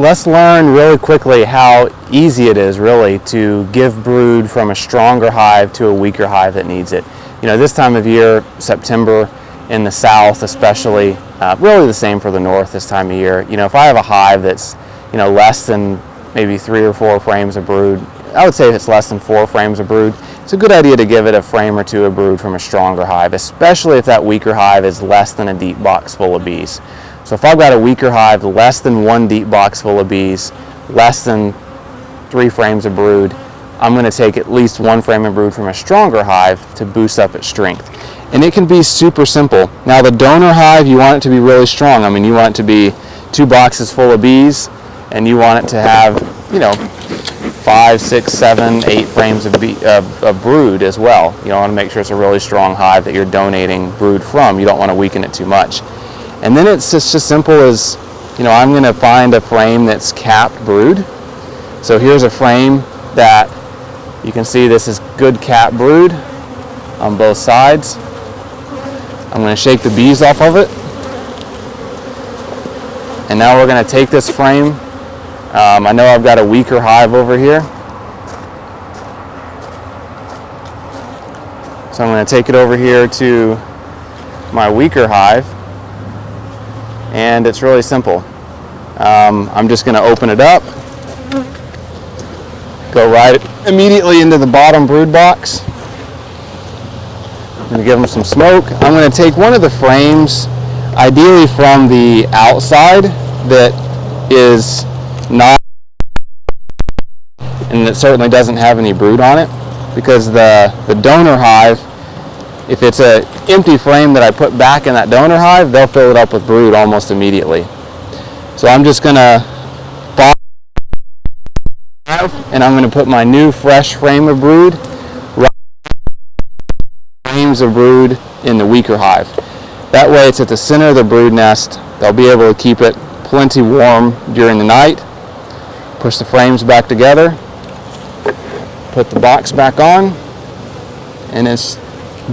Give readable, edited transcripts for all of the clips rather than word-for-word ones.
let's learn really quickly how easy it is really to give brood from a stronger hive to a weaker hive that needs it. You know, this time of year, September in the south especially, really the same for the north this time of year. You know, if I have a hive that's, you know, less than maybe 3 or 4 frames of brood, I would say if it's less than 4 frames of brood, it's a good idea to give it a frame or 2 of brood from a stronger hive, especially if that weaker hive is less than a deep box full of bees. So if I've got a weaker hive, less than 1 deep box full of bees, less than 3 frames of brood, I'm going to take at least 1 frame of brood from a stronger hive to boost up its strength. And it can be super simple. Now the donor hive, you want it to be really strong. I mean, you want it to be 2 boxes full of bees, and you want it to have, you know, 5, 6, 7, 8 frames of brood as well. You want to make sure it's a really strong hive that you're donating brood from. You don't want to weaken it too much. And then it's just as simple as, you know, I'm going to find a frame that's capped brood. So here's a frame that you can see this is good capped brood on both sides. I'm going to shake the bees off of it. And now we're going to take this frame. I know I've got a weaker hive over here. So I'm going to take it over here to my weaker hive. And it's really simple. I'm just going to open it up, go right immediately into the bottom brood box. I'm going to give them some smoke. I'm going to take one of the frames, ideally from the outside, that is not, and that certainly doesn't have any brood on it, because the donor hive, if it's an empty frame that I put back in that donor hive, they'll fill it up with brood almost immediately. So I'm just going to follow the hive, and I'm going to put my new fresh frame of brood, frames of brood in the weaker hive. That way it's at the center of the brood nest. They'll be able to keep it plenty warm during the night. Push the frames back together, put the box back on, and it's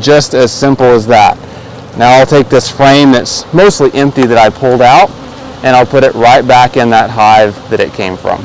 just as simple as that. Now I'll take this frame that's mostly empty that I pulled out, and I'll put it right back in that hive that it came from.